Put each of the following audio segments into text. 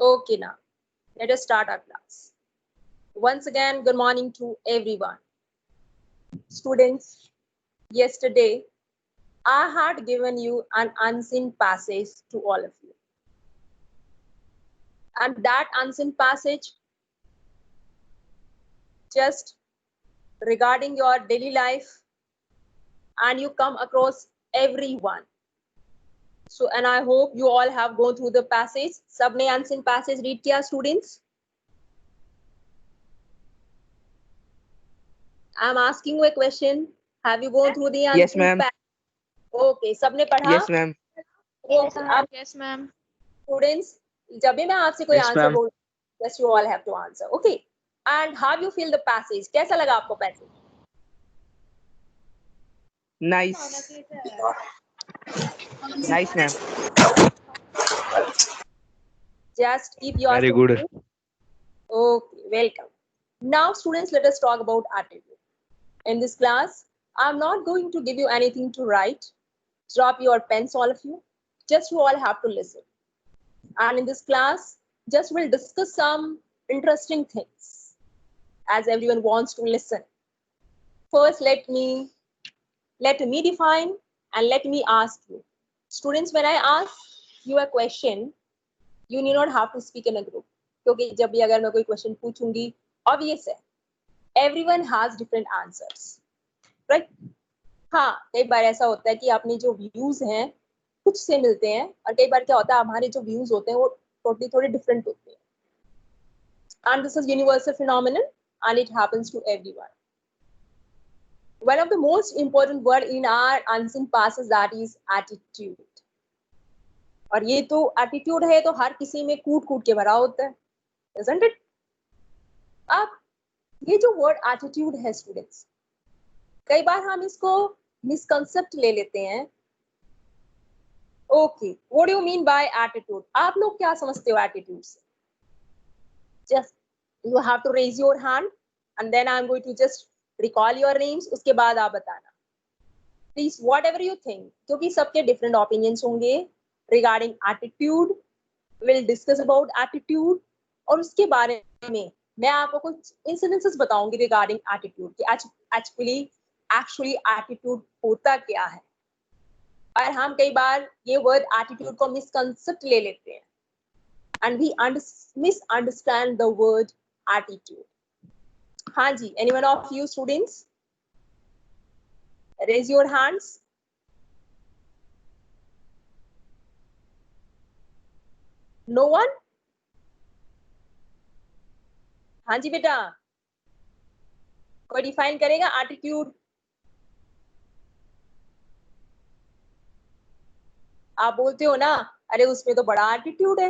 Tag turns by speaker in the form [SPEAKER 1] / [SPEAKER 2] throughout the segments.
[SPEAKER 1] Okay, now let us start our class. Once again, good morning to everyone. Students, yesterday I had given you an unseen passage to all of you. And that unseen passage just regarding your daily life, and you come across everyone. So, and I hope you all have gone through the passage. सबने unseen passage read किया students? I'm asking you a question. Have you gone through the unseen
[SPEAKER 2] Yes, ma'am.
[SPEAKER 1] passage? Okay, सबने पढ़ा?
[SPEAKER 2] Yes, ma'am.
[SPEAKER 1] Okay, अब
[SPEAKER 3] Yes, ma'am.
[SPEAKER 1] students, जब भी मैं आपसे कोई
[SPEAKER 2] Yes,
[SPEAKER 1] आंसर
[SPEAKER 2] ma'am.
[SPEAKER 1] बोल, just you all have to answer. Okay. And how you feel the passage? कैसा लगा आपको passage?
[SPEAKER 2] Nice. Nice, ma'am.
[SPEAKER 1] Just keep your
[SPEAKER 4] Very good.
[SPEAKER 1] Okay, welcome. Now, students, let us talk about attitude. In this class, I'm not going to give you anything to write. Drop your pens, all of you. Just you all have to listen. And in this class, just we'll discuss some interesting things as everyone wants to listen. First, let me define and let me ask you. Students, when I ask you a question, you need not have to speak in a group. क्योंकि जब भी अगर मैं कोई question पूछूंगी, obvious है, everyone has different answers, right? हाँ, कई बार ऐसा होता है कि अपने जो व्यूज हैं कुछ से मिलते हैं, और कई बार क्या होता है हमारे जो व्यूज होते हैं वो टोटली थोड़े डिफरेंट होते हैं. And this is universal phenomenon and it happens to everyone. One of the most important word in our unseen passes that is attitude. और ये तो एटीट्यूड है तो हर किसी में कूट कूट के भरा होता है, isn't it? अब ये जो वर्ड एटीट्यूड है स्टूडेंट्स, कई बार हम इसको मिसकंसेप्ट ले लेते हैं. Okay, what do you mean by attitude? आप लोग क्या समझते हो एटीट्यूड से? Just you have to raise your hand and then I am going to just recall your names. उसके बाद आप बताना please whatever you think, क्योंकि सबके डिफरेंट ओपिनियंस होंगे regarding attitude. Will discuss about attitude और उसके बारे में मैं आपको कुछ इंसिडेंसेस बताऊंगी रिगार्डिंग एटीट्यूड कि एक्चुअली एटीट्यूड होता क्या है. और हम कई बार ये वर्ड एटीट्यूड को मिसकंसेप्ट ले लेते हैं and we misunderstand the word attitude. हाँ जी, anyone of you students raise your hands. No one? हाँ जी बेटा, कोई डिफाइन करेगा एटीट्यूड? आप बोलते हो ना, अरे उसमें तो बड़ा एटीट्यूड है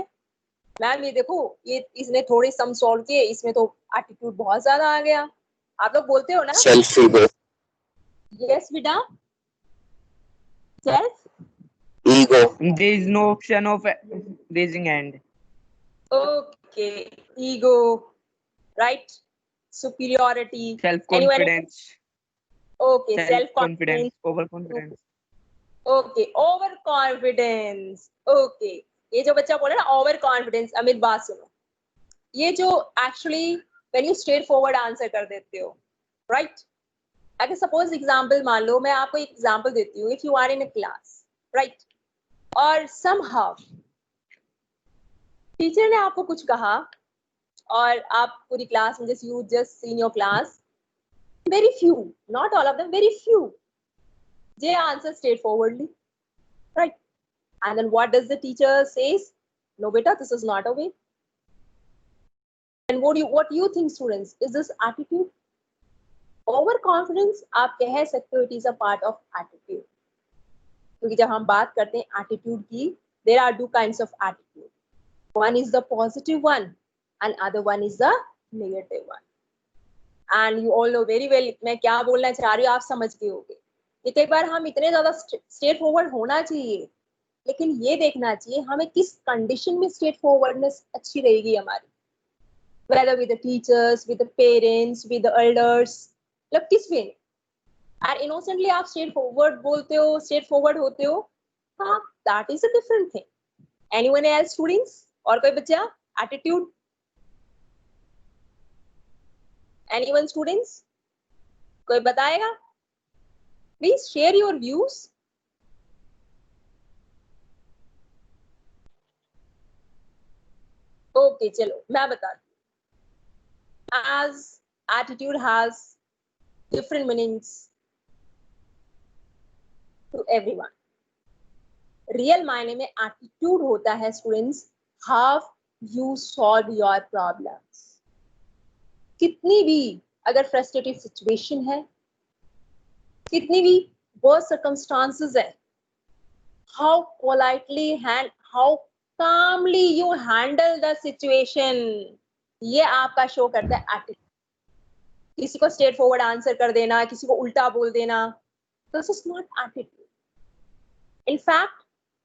[SPEAKER 1] मैम, ये देखो ये इसने थोड़े सम सॉल्व किए, इसमें तो एटीट्यूड बहुत ज्यादा आ गया. आप लोग बोलते हो ना?
[SPEAKER 4] Self ego.
[SPEAKER 1] यस बेटा, self
[SPEAKER 4] Ego.
[SPEAKER 2] There is no option of raising hand.
[SPEAKER 1] Okay, ego, right, superiority,
[SPEAKER 2] Self-confidence.
[SPEAKER 1] Okay, self
[SPEAKER 2] Self-confidence.
[SPEAKER 1] Confidence,
[SPEAKER 2] Overconfidence.
[SPEAKER 1] Okay, over confidence. Okay, ये जो बच्चा बोला ना ओवर कॉन्फिडेंस, अमित बात सुनो, ये जो actually when you straight forward answer कर देते हो, राइट? अगर सपोज एग्जांपल मान लो, मैं आपको एक एग्जांपल देती हूँ. If you are in a class, right, और समहाउ टीचर ने आपको कुछ कहा और आप पूरी क्लास में just you just seen your class, very few, not all of them, very few they answer straightforwardly, right? And then what does the teacher says? No beta, this is not a way. And what you think students, is this attitude? Overconfidence आप कह सकते हो, it is a part of attitude. क्योंकि जब हम बात करते हैं attitude की, there are two kinds of attitude. One is the positive one and other one is the negative one. And you all know very well मैं क्या बोलना चाह रही हूँ, आप समझ गए होंगे. कि कई बार हम इतने ज्यादा स्ट्रेट फॉरवर्ड होना चाहिए, लेकिन ये देखना चाहिए हमें किस कंडीशन में स्ट्रेट फॉरवर्डनेस अच्छी रहेगी हमारी, whether with the teachers, with the parents, with the elders, मतलब किस वे में. और इनोसेंटली आप स्ट्रेट फॉरवर्ड बोलते हो, स्ट्रेट फॉरवर्ड होते हो, हाँ, that is a different thing. Anyone else students? और कोई बच्चा एटीट्यूड? Anyone students? कोई बताएगा? Please share your views. Okay चलो मैं बताती हूँ. As attitude has different meanings to everyone. Real मायने में एटीट्यूड होता है students, how you solve your problems. कितनी भी अगर फ्रस्ट्रेटेड सिचुएशन है, कितनी भी वर्स्ट सर्कमस्टांसेस है, how politely hand, how calmly you handle the situation, ये आपका शो करता है एटीट्यूड. किसी को स्ट्रेट फॉरवर्ड आंसर कर देना, किसी को उल्टा बोल देना, this is not attitude. In fact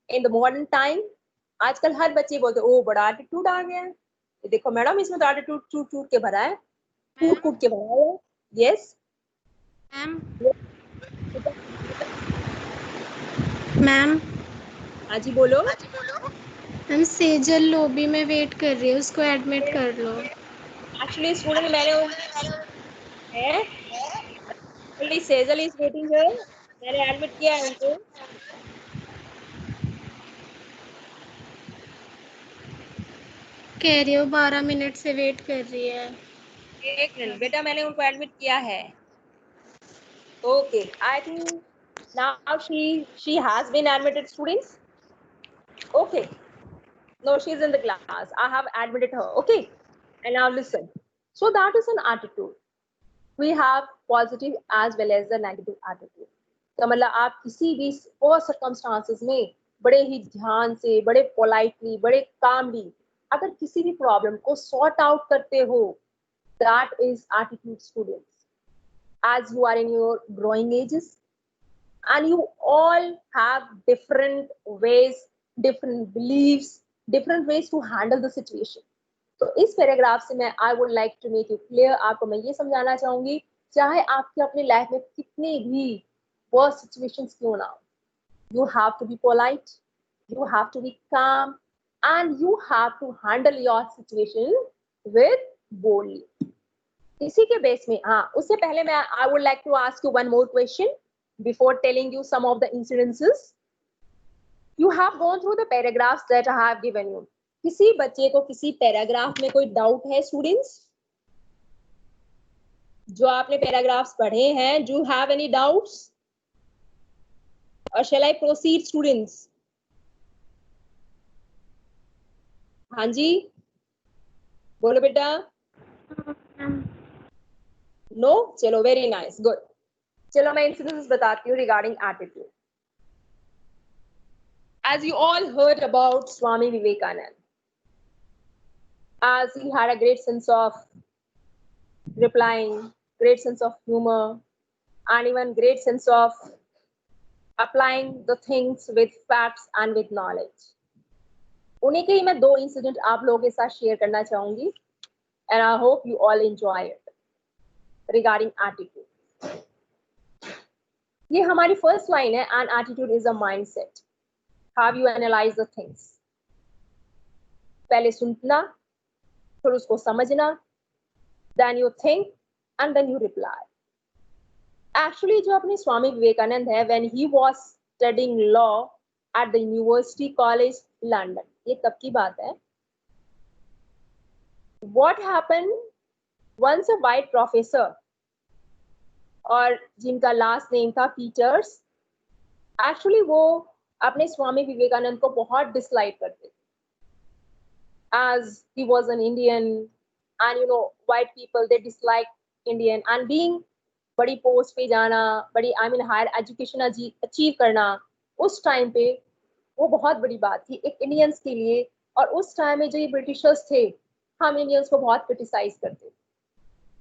[SPEAKER 1] in the modern time आजकल हर बच्चे बोलते हैं ओ बड़ा एटीट्यूड आ गया है, ये देखो मैडम इसमें तो एटीट्यूड टूट टूट के भरा है, कूट कूट के भरा है. Yes
[SPEAKER 3] ma'am.
[SPEAKER 1] हाँ जी बोलो.
[SPEAKER 3] मैम सेजल लॉबी में वेट कर रही है, उसको एडमिट कर लो.
[SPEAKER 1] एक्चुअली स्टूडेंट मैंने है सेजल इज वेटिंग है, मैंने एडमिट किया है उनको.
[SPEAKER 3] कह रही हो 12 मिनट से वेट कर रही है.
[SPEAKER 1] एक मिनट बेटा, मैंने उनको एडमिट किया है. Okay I think now she has been admitted students. Okay, no, she's in the class, I have admitted her. Okay, and now listen, so that is an attitude. We have positive as well as the negative attitude. तो मतलब आप किसी भी और circumstances में बड़े ही ध्यान से, बड़े politely, बड़े calmly अगर किसी भी प्रॉब्लम को सॉर्ट आउट करते हो, that is attitude students. As you are in your growing ages and you all have different ways, different beliefs, different ways to handle the situation. तो इस पैराग्राफ से मैं I would like to make you clear, आपको मैं ये समझाना चाहूंगी, चाहे आपके अपनी लाइफ में कितने भी वर्स्ट सिचुएशंस क्यों ना हो, you have to be polite, you have to be calm, and you have to handle your situation with boldly. इसी के बेस में, हाँ उससे पहले मैं I would like to ask you one more question before telling you some of the incidences. You have gone through the paragraphs that I have given you. किसी बच्चे को किसी पैराग्राफ में कोई डाउट है स्टूडेंट्स? जो आपने पैराग्राफ्स पढ़े हैं, do you have any doubts or shall I proceed students? हाँ जी बोलो बेटा. नो, चलो वेरी नाइस, गुड. चलो मैं इंसिडेंट्स बताती हूँ regarding attitude. As you all heard about Swami Vivekananda, as he had a great sense of replying, great sense of humor, and even great sense of applying the things with facts and with knowledge. उन्हीं के ही मैं 2 incident आप लोगों के साथ share करना चाहूंगी, and I hope you all enjoy it regarding attitude. ये हमारी फर्स्ट लाइन है, an attitude is a mindset. How you analyze the things. पहले सुनना, फिर उसको समझना, then you think and then you reply. Actually जो अपने स्वामी विवेकानंद है, when he was studying law at the University College London, ये तब की बात है. What happened? Once a white professor, और जिनका लास्ट नेम था पीटर्स, एक्चुअली वो अपने स्वामी विवेकानंद को बहुत डिसलाइक करते, as he was an Indian and you know white people they dislike Indian, and being बड़ी पोस्ट पे जाना, बड़ी I mean higher education achieve करना उस टाइम पे वो बहुत बड़ी बात थी एक इंडियंस के लिए. और उस टाइम में जो ये ब्रिटिशर्स थे, हम इंडियंस को बहुत क्रिटिसाइज करते.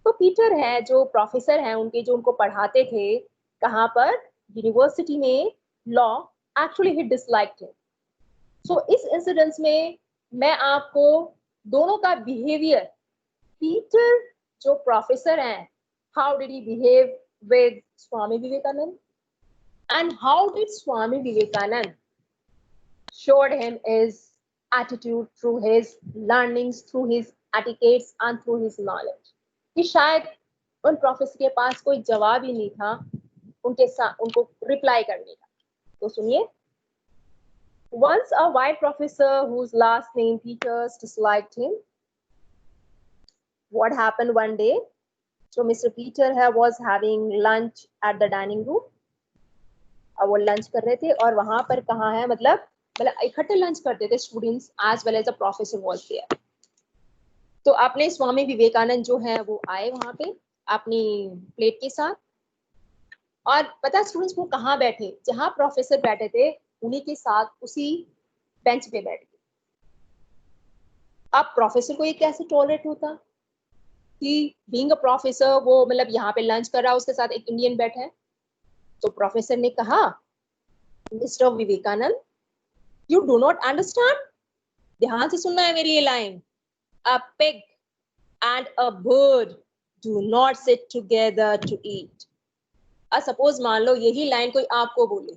[SPEAKER 1] तो पीटर है जो प्रोफेसर हैं उनके, जो उनको पढ़ाते थे कहाँ पर, यूनिवर्सिटी में, law, actually he disliked him. So इस इंसिडेंस में मैं आपको दोनों का बिहेवियर, पीटर जो प्रोफेसर हैं, how did he behave with Swami Vivekananda and how did Swami Vivekananda showed him his attitude, through his learnings, through his etiquettes and through his knowledge. कि शायद उन प्रोफेसर के पास कोई जवाब ही नहीं था उनके साथ उनको रिप्लाई करने का. तो सुनिए. Once a white professor whose last name Peters disliked him. What happened one day? So Mr. Peter here was having lunch at the dining room. अब वो लंच कर रहे थे और वहां पर कहाँ है मतलब इकट्ठे लंच करते थे students as well as the professor was there. तो अपने स्वामी विवेकानंद जो है वो आए वहां पे अपनी प्लेट के साथ और पता स्टूडेंट्स वो कहाँ बैठे जहां प्रोफेसर बैठे थे उन्हीं के साथ उसी बेंच पे बैठ गए. अब प्रोफेसर को ये कैसे टॉलरेट होता कि बीइंग अ प्रोफेसर वो मतलब यहाँ पे लंच कर रहा है उसके साथ एक इंडियन बैठा है. तो प्रोफेसर ने कहा mister Vivekananda you do not understand. ध्यान से सुनना है मेरी ये line. A pig and a bird do not sit together to eat. Suppose मान लो यही लाइन कोई आपको बोले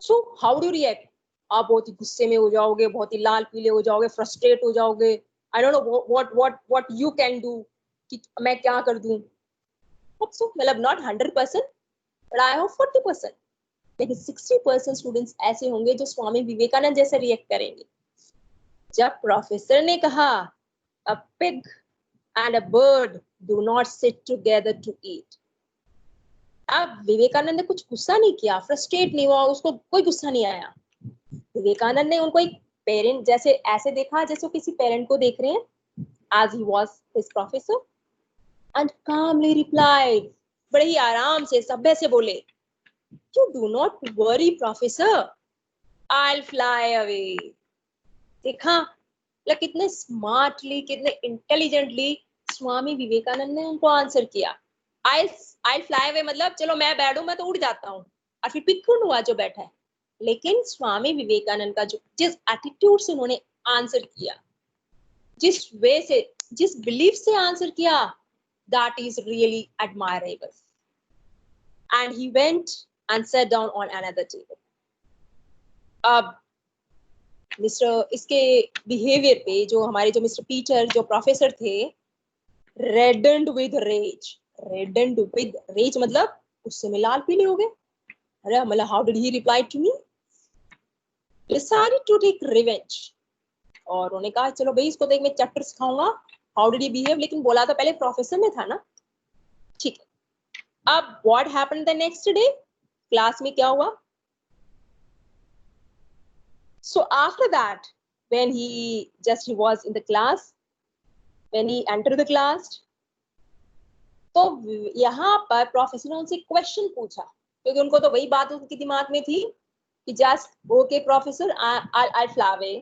[SPEAKER 1] सो हाउ डू रिएक्ट. आप बहुत ही गुस्से में हो जाओगे बहुत ही लाल पीले हो जाओगे फ्रस्ट्रेट हो जाओगे. I don't know what you can do कि मैं क्या कर दूं. मतलब नॉट 100% बट आई होप 40%. लेकिन 60% स्टूडेंट्स ऐसे होंगे जो स्वामी विवेकानंद जैसे रिएक्ट करेंगे. जब प्रोफेसर ने कहा a pig and a bird do not sit together to eat. अब विवेकानंद ने कुछ गुस्सा नहीं किया फ्रस्ट्रेट नहीं हुआ उसको कोई गुस्सा नहीं आया. विवेकानंद ने उनको एक पेरेंट जैसे ऐसे देखा जैसे वो किसी पेरेंट को देख रहे हैं as he was his professor and calmly replied. बड़े ही आराम से सभ्य से बोले You do not worry, professor. I'll fly away. देखा मतलब कितने स्मार्टली कितने इंटेलिजेंटली स्वामी विवेकानंद ने उनको आंसर किया. I'll fly away मतलब चलो मैं बैठूं मैं तो उड़ जाता हूँ और फिर पिक कौन हुआ जो बैठा है. लेकिन स्वामी विवेकानंद का जो जिस एटीट्यूड से उन्होंने आंसर किया जिस वे से जिस बिलीफ से आंसर किया that is really admirable. And he went and sat down on another table. अब मिस्टर इसके बिहेवियर पे जो हमारे जो मिस्टर पीटर जो प्रोफेसर थे reddened with rage. Reddened with rage मतलब उससे में लाल पीले हो गए. अरे मतलब how did he reply to me. Decided to take revenge. और उन्होंने कहा चलो भाई इसको देख मैं चैप्टर सिखाऊंगा हाउ डिड ही बिहेव. लेकिन बोला तो पहले प्रोफेसर ने था ना. ठीक है. अब what happened the next day class में क्या हुआ. So after that, when he was in the class, when he entered the class, तो यहाँ पर प्रोफेसर ने उनसे क्वेश्चन पूछा क्योंकि उनको तो वही बात उनके दिमाग में थी कि just okay professor I fly away.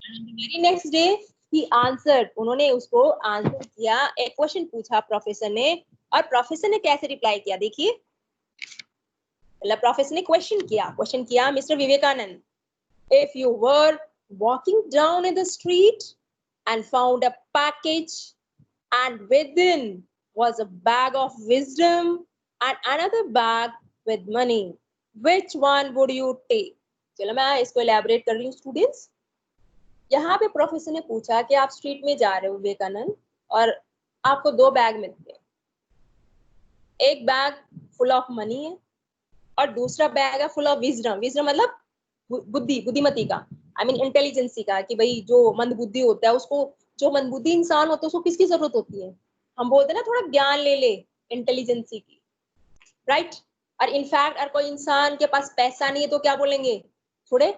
[SPEAKER 1] Very next day he answered. उन्होंने उसको आंसर किया एक क्वेश्चन पूछा प्रोफेसर ने और प्रोफेसर ने कैसे रिप्लाई किया देखिए. मतलब प्रोफेसर ने क्वेश्चन किया mister Vivekananda if you were walking down in the street and found a package and within was a bag of wisdom and another bag with money, which one would you take? चलो मैं इसको elaborate कर रही हूँ students. यहाँ पे professor ने पूछा कि आप स्ट्रीट में जा रहे हो विवेकानंद और आपको 2 बैग मिलते हैं. एक बैग फुल ऑफ मनी है और दूसरा बैग है फुल ऑफ विजडम. विजडम मतलब बुद्धिमती का आई मीन इंटेलिजेंसी का कि भाई जो मंदबुद्धि होता है उसको जो मंदबुद्धि इंसान होता है उसको किसकी जरूरत होती है. हम बोलते हैं ना थोड़ा ज्ञान ले ले इंटेलिजेंसी की राइट. और इनफैक्ट अगर कोई इंसान के पास पैसा नहीं है तो क्या बोलेंगे थोड़े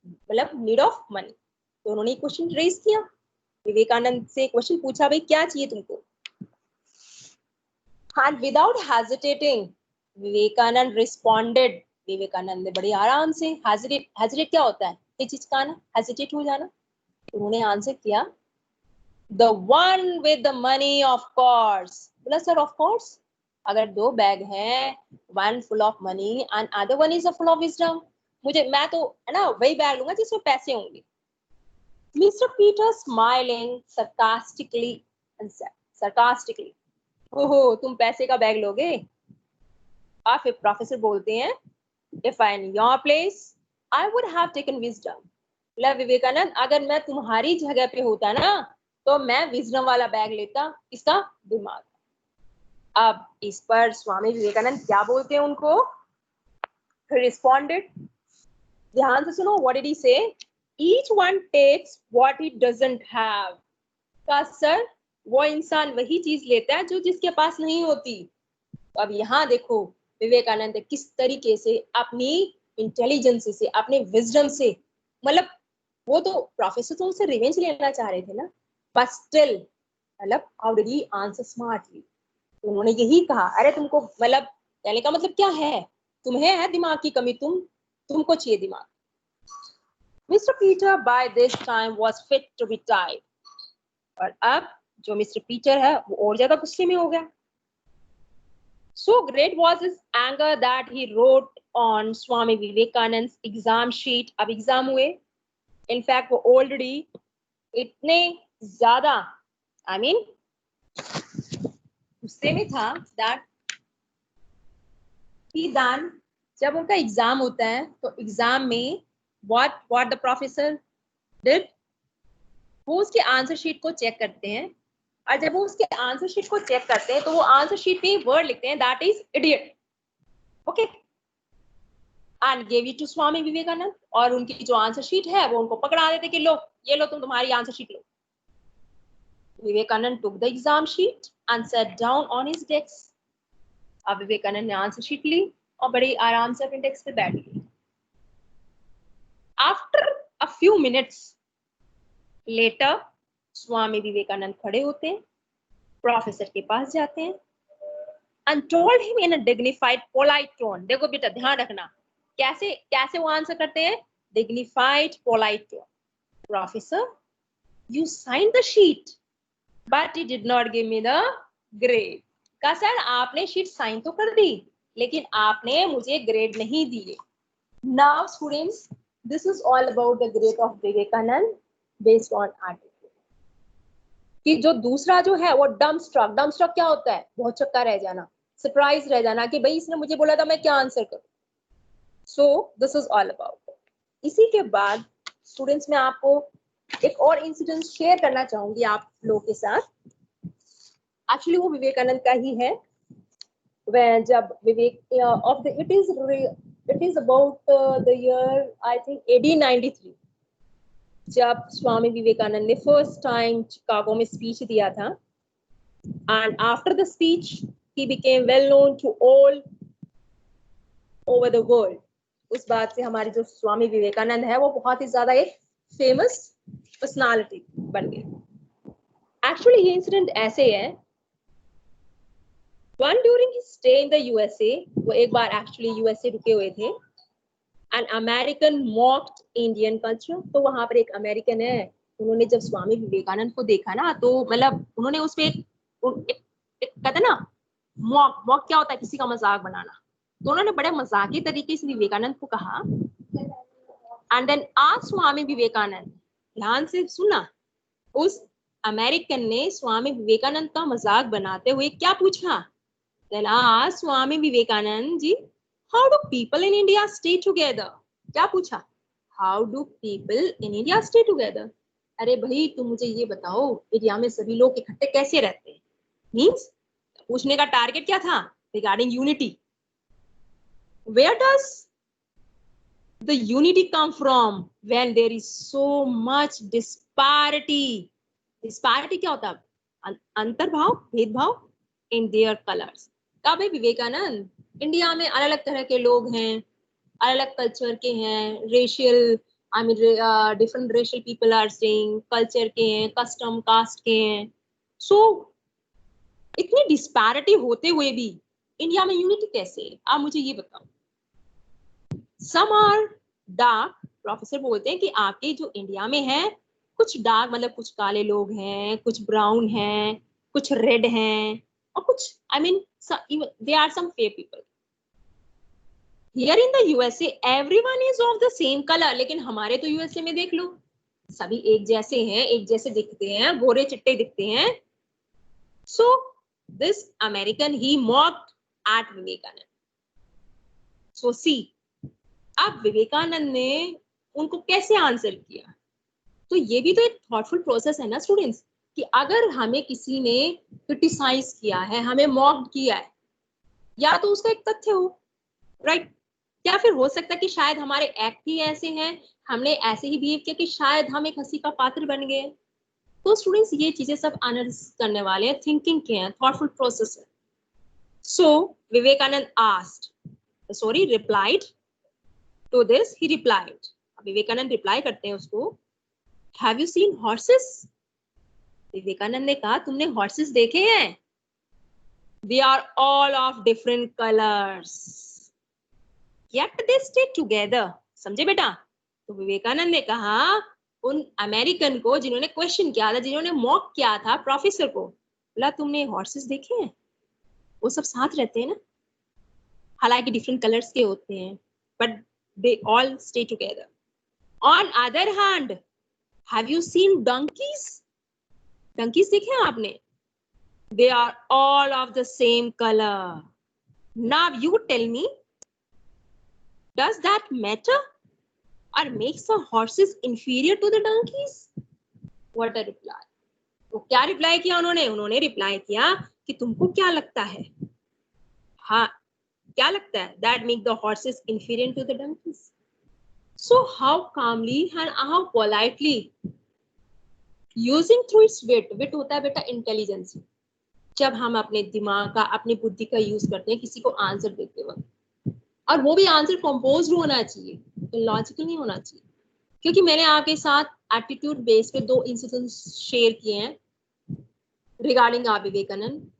[SPEAKER 1] मतलब नीड ऑफ मनी. तो उन्होंने क्वेश्चन रेज किया विवेकानंद से क्वेश्चन पूछा भाई क्या चाहिए तुमको. And without hesitating Vivekananda responded. Vivekananda ने बड़े आराम से हेजिटेट क्या होता है हिचकिचाना हेजिटेट हो जाना. उन्होंने आंसर किया the one with the money of course. बोला सर ऑफ कोर्स अगर 2 बैग हैं one full of money and other one is full of wisdom मैं तो है ना वही बैग लूंगा जिसमें पैसे होंगे. मिस्टर पीटर स्माइलिंग sarcastically ओहो तुम पैसे का बैग लोगे. और फिर प्रोफेसर बोलते हैं if I in your place I would have taken wisdom. बोला विवेकानंद अगर मैं तुम्हारी जगह पे होता ना तो मैं विजडम वाला बैग लेता, इसका दिमाग। अब इस पर स्वामी विवेकानंद क्या बोलते हैं उनको? रिस्पॉन्डेड, ध्यान से सुनो, व्हाट डिड ही से? Each one takes what he doesn't have. का सर वो इंसान वही चीज लेता है जो जिसके पास नहीं होती। तो अब यहाँ देखो विवेकानंद किस तरीके से अपनी इंटेलिजेंस से, अपने विजडम से, मतलब वो तो प्रोफेसर तो उनसे रिवेंज लेना चाह रहे थे ना, बट स्टिल मतलब how did he answer smartly. तो उन्होंने यही कहा, अरे तुमको मतलब कहने का मतलब क्या है, तुम्हें है दिमाग की कमी, तुमको चाहिए दिमाग। Mister Peter by this time was fit to be tied. और अब जो मिस्टर पीटर है वो और ज्यादा गुस्से में हो गया। So great was his anger that he wrote on Swami Vivekanand's exam sheet. अब एग्जाम हुए, इनफैक्ट वो ऑलरेडी इतने ज्यादा गुस्से में था दैट ही then जब उनका एग्जाम होता है तो एग्जाम में what the professor did, वो उसके आंसर शीट को चेक करते हैं, और जब वो उसके आंसर शीट को चेक करते हैं तो वो आंसर शीट पे वर्ड लिखते हैं that is idiot, okay, and give it to Swami Vivekananda. और उनकी जो आंसर शीट है वो उनको पकड़ा देते कि लो ये लो तुम तुम्हारी आंसर शीट लो। Vivekananda took the exam sheet and set down on his desk. अब विवेकानंद ने आंसर शीट ली और बड़ी आराम से अपने डेस्क पे बैठ गए। After a few minutes later Swami Vivekananda खड़े होते हैं, प्रोफेसर के पास जाते हैं and told him in a dignified polite tone। देखो बेटा ध्यान रखना कैसे कैसे वो आंसर करते हैं, dignified polite tone। Professor, you signed the sheet but you did not give me the grade। कहा सर आपने शीट साइन तो कर दी लेकिन आपने मुझे ग्रेड नहीं दिए। Now students, this is all about the grade of Vivekanand based on article। कि जो दूसरा जो है वो डम स्ट्रक क्या होता है, बहुत चक्का रह जाना, सरप्राइज रह जाना कि भाई इसने मुझे बोला था मैं क्या आंसर करूं। So this is all about. इसी के बाद स्टूडेंट्स मैं आपको एक और इंसिडेंट शेयर करना चाहूंगी आप लोगों के साथ। एक्चुअली वो विवेकानंद का ही है। वह जब Vivek of the it is about the year I think 1893, जब स्वामी विवेकानंद ने फर्स्ट टाइम चिकागो में स्पीच दिया था। And after the speech he became well known to all over the world. उस बात से हमारे जो स्वामी विवेकानंद है वो बहुत ही ज्यादा एक फेमस पर्सनालिटी बन गए। एक्चुअली ये इंसिडेंट ऐसे है, one during his stay in the USA, वो एक बार एक्चुअली यूएसए रुके हुए थे, an American mocked Indian culture. तो वहां पर एक अमेरिकन है, उन्होंने जब स्वामी विवेकानंद को देखा ना तो मतलब उन्होंने उस पे कहते ना मॉक क्या होता है, किसी का मजाक बनाना। तो उन्होंने बड़े मजाकी तरीके से विवेकानंद को कहा एंड देन आज स्वामी विवेकानंद, ध्यान से सुना, उस अमेरिकन ने स्वामी विवेकानंद का मजाक बनाते हुए क्या पूछा, देन आज Swami Vivekananda ji, how do people in India stay together. क्या पूछा, how do people in India stay together. अरे भाई तुम मुझे ये बताओ इंडिया में सभी लोग इकट्ठे कैसे रहते हैं। मींस पूछने का टारगेट क्या था, regarding unity. Where does the unity come from when there is so much disparity. Disparity क्या होता है, अंतर्भाव, भेदभाव इन देयर कलर्स। कब है विवेकानंद, इंडिया में अलग अलग तरह के लोग हैं, अलग अलग कल्चर के हैं, racial different racial people are staying, culture के हैं, कस्टम कास्ट के हैं। सो इतनी डिस्पैरिटी होते हुए भी इंडिया में यूनिटी कैसे है, आप मुझे ये बताओ। सम आर डार्क, प्रोफेसर बोलते हैं कि आपके जो इंडिया में है कुछ डार्क मतलब कुछ काले लोग हैं, कुछ ब्राउन हैं, कुछ रेड हैं, और कुछ they are some fair people. Here in the USA everyone is of the same color। लेकिन हमारे तो यूएसए में देख लो सभी एक जैसे हैं, एक जैसे दिखते हैं, गोरे चिट्टे दिखते हैं। So this American he mocked at Vivekananda. So see, अब विवेकानंद ने उनको कैसे आंसर किया। तो ये भी तो एक थॉटफुल प्रोसेस है ना स्टूडेंट्स, कि अगर हमें किसी ने क्रिटिसाइज किया है, हमें मॉक किया है, या तो उसका एक तथ्य हो, राइट, या फिर हो सकता है कि शायद हमारे एक्ट ही ऐसे हैं, हमने ऐसे ही बिहेव किया कि शायद हम एक हंसी का पात्र बन गए। तो स्टूडेंट्स ये चीजें सब एनालिसिस करने वाले हैं, थिंकिंग के हैं, थॉटफुल प्रोसेस है। So Vivekananda asked, sorry replied to this, he replied, Vivekananda reply करते हैं उसको, have you seen horses? Vivekananda ने कहा तुमने हॉर्सेस देखे हैं? They are all of different colours yet they stay together। समझे बेटा? तो विवेकानंद ने कहा उन अमेरिकन को जिन्होंने क्वेश्चन किया था, जिन्होंने मॉक किया था प्रोफेसर को, बोला तुमने हॉर्सेस देखे हैं? वो सब साथ रहते हैं ना, हालांकि डिफरेंट कलर्स के होते हैं, but they all stay together. On other hand, have you seen donkeys? Donkeys देखे हैं आपने? They are all of the same colour. Now you tell me, does that matter or makes the horses inferior to the donkeys? What a reply! तो क्या reply किया उन्होंने? उन्होंने reply किया कि तुमको क्या लगता है, हाँ क्या लगता है, that make the horses inferior to the donkeys? So how calmly and how politely, using through its wit, wit होता है बेटा इंटेलिजेंस, जब हम अपने दिमाग का, अपनी बुद्धि का यूज करते हैं किसी को आंसर देते वक्त, और वो भी आंसर कंपोज्ड होना चाहिए, लॉजिकल नहीं होना चाहिए। क्योंकि मैंने आपके साथ एप्टीट्यूड बेस पे 2 इंसिडेंट्स शेयर किए हैं रिगार्डिंग आप विवेकानंद,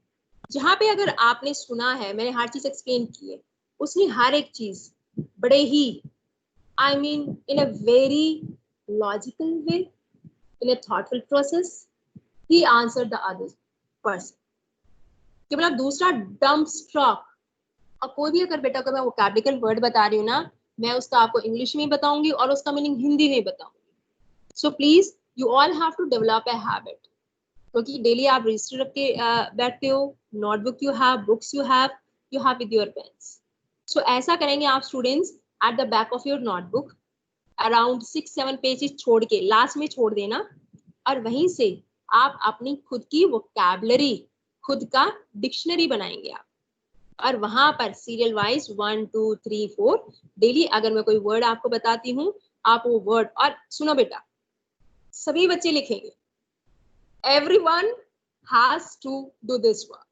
[SPEAKER 1] जहां पे अगर आपने सुना है, मैंने हर चीज एक्सप्लेन की है, उसने हर एक चीज बड़े ही, I mean in a very logical way, in a thoughtful process, he answer the other person. कि मतलब दूसरा डम्प स्ट्रॉक, और कोई भी अगर बेटा को मैं वोकैबुलरी वर्ड बता रही हूँ ना, मैं उसका आपको इंग्लिश में बताऊंगी और उसका मीनिंग हिंदी में बताऊंगी। So please you all have to develop a habit, क्योंकि डेली आप रजिस्टर रख के बैठते हो, notebook you have, books you have with your pens. So ऐसा करेंगे आप students, at the back of your notebook around 6-7 pages छोड़ के लास्ट में छोड़ देना, और वहीं से आप अपनी खुद की वोकैबुलरी, खुद का डिक्शनरी बनाएंगे आप, और वहां पर सीरियल वाइज 1 2 3 4 डेली अगर मैं कोई वर्ड आपको बताती हूँ, आप वो वर्ड, और सुनो बेटा सभी बच्चे लिखेंगे, everyone has to do this work,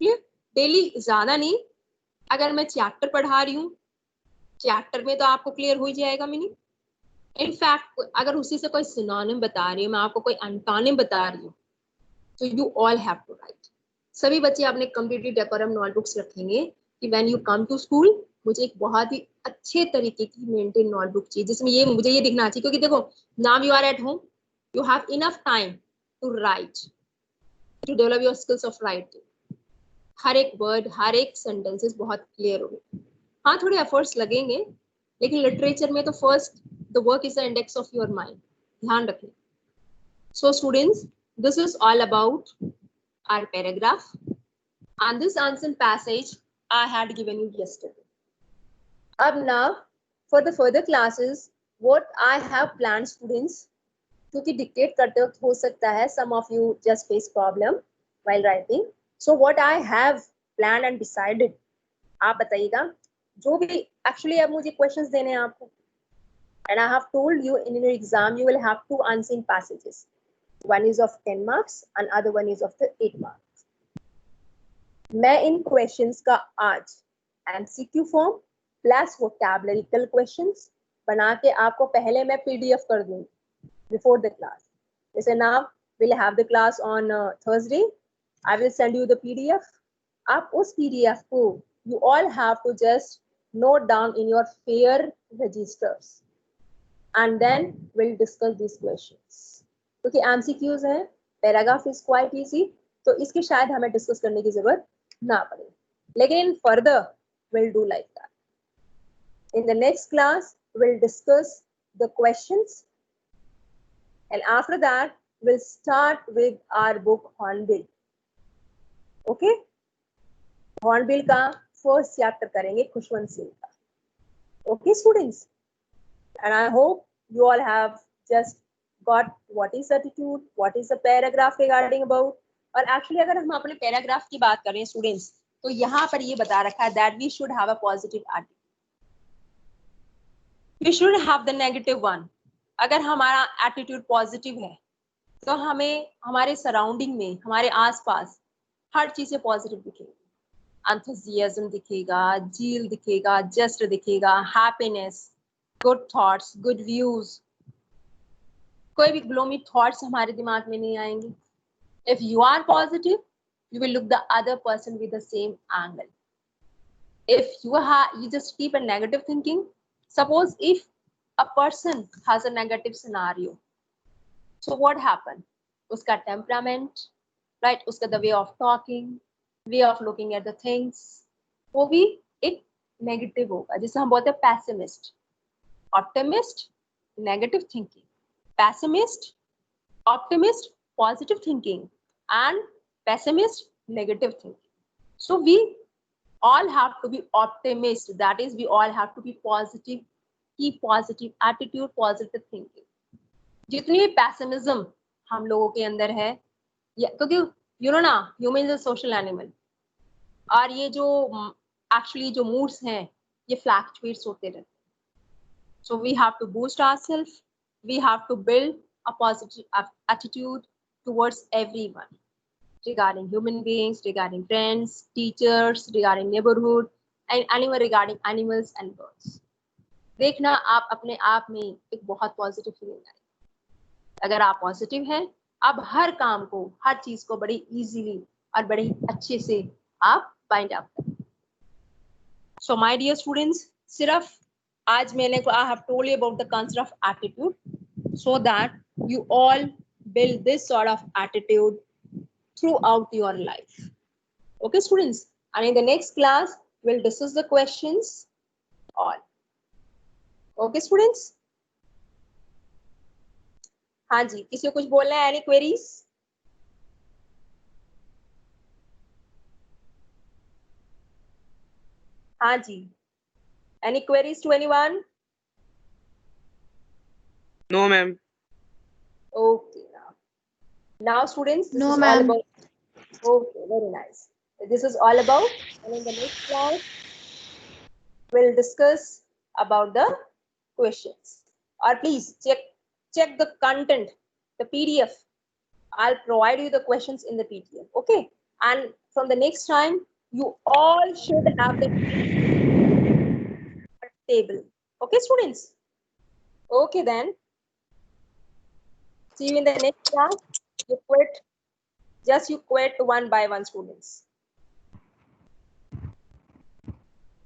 [SPEAKER 1] clear? Daily, ज्यादा नहीं, अगर मैं चैप्टर पढ़ा रही हूँ, चैप्टर में तो आपको क्लियर हो ही जाएगा मीनिंग। इनफैक्ट अगर उसी से कोई सिनोनिम बता रही हूँ मैं आपको, कोई अंटोनिम बता रही हूँ, तो you all have to write. सभी बच्चे अपने कंप्लीटली डेकोरम नोटबुक्स रखेंगे कि when you come to school, मुझे एक बहुत ही अच्छे तरीके की मेंटेन नोटबुक चाहिए, जिसमें ये मुझे ये दिखना चाहिए, क्योंकि देखो now you are at home, you have enough time to write, to develop your skills of writing. हर एक वर्ड, हर एक सेंटेंसेस बहुत क्लियर होंगे। हाँ थोड़े एफर्ट्स लगेंगे, लेकिन लिटरेचर में तो first the work is the index of your mind, ध्यान रखें। So students, this is all about our paragraph, and this answer passage I had given you yesterday. Ab now for the further classes, what I have planned students, क्योंकि dictate करते वक्त हो सकता है some of you just face problem while writing, so what I have planned and decided, आप बताइएगा, जो भी actually अब मुझे questions देने हैं आपको, and I have told you in your exam you will have to answer in passages. One is of 10 marks and other one is of the 8 marks. मैं इन questions का आज MCQ form plus vocabulary questions बना के आपको पहले मैं PDF कर दूंगी before the class. जैसे now we'll have the class on Thursday. I will send you the PDF. आप उस PDF को you all have to just note down in your fair registers, and then we'll discuss these questions. क्योंकि MCQs है, paragraph is quite easy, तो इसकी शायद हमें discuss करने की जरूरत ना पड़े, लेकिन further will do like that. In the next class will discuss the questions, and after that will start with our book Hornbill. Okay, Hornbill का फर्स्ट चैप्टर करेंगे खुशवंत सिंह का। Okay students, And I hope you all have just got what is attitude, what is the paragraph regarding about. और actually अगर हम अपने paragraph की बात करें students, तो यहाँ पर ये बता रखा है that we should have a positive attitude. We should have the negative one. अगर हमारा attitude positive है, तो हमें हमारे surrounding में, हमारे आसपास हर चीज से positive दिखेगी. Enthusiasm दिखेगा, zeal दिखेगा, just दिखेगा, happiness, good thoughts, good views. कोई भी gloomy thoughts हमारे दिमाग में नहीं आएंगे. If you are positive, you will look the other person with the same angle. If you just keep a negative thinking, suppose if a person has a negative scenario, so what happened? Uska temperament, right? Uska the way of talking, way of looking at the things, वो भी एक negative होगा. जिसे हम बोलते हैं pessimist. Optimist, negative thinking. Pessimist, optimist, positive thinking, and pessimist, negative thinking. So we all have to be optimist. That is, we all have to be positive, keep positive attitude, positive thinking. जितनी भी pessimism हम लोगों के अंदर है, क्योंकि you know ना, human is a social animal. और ये जो actually जो moods हैं, ये fluctuates होते रहते हैं. So we have to boost ourselves. We have to build a positive attitude towards everyone, regarding human beings, regarding friends, teachers, regarding neighborhood, and anyone regarding animals and birds. देखना आप अपने आप में एक बहुत पॉजिटिव फीलिंग आए. अगर आप पॉजिटिव हैं, आप हर काम को, हर चीज को बड़ी इजीली और बड़े अच्छे से आप फाइंड आउट करें. सो माय डियर स्टूडेंट्स, सिर्फ आज मैंने I have told you about the concept of attitude so that you all build this sort of attitude throughout your life. Okay, students? And in the next class, we'll discuss the questions all. Okay, students? हाँ जी, किसी को कुछ बोलना है? Any queries? हाँ जी. Any queries to anyone?
[SPEAKER 2] No, ma'am.
[SPEAKER 1] Okay. Now, students, this
[SPEAKER 3] No,
[SPEAKER 1] is all
[SPEAKER 3] ma'am.
[SPEAKER 1] about. Okay, very nice. This is all about, and in the next class, we'll discuss about the questions. Or please check the content, the PDF. I'll provide you the questions in the PDF. Okay, and from the next time, you all should have the table. Okay, students. Okay, then. See you in the next class. You quit one by one, students.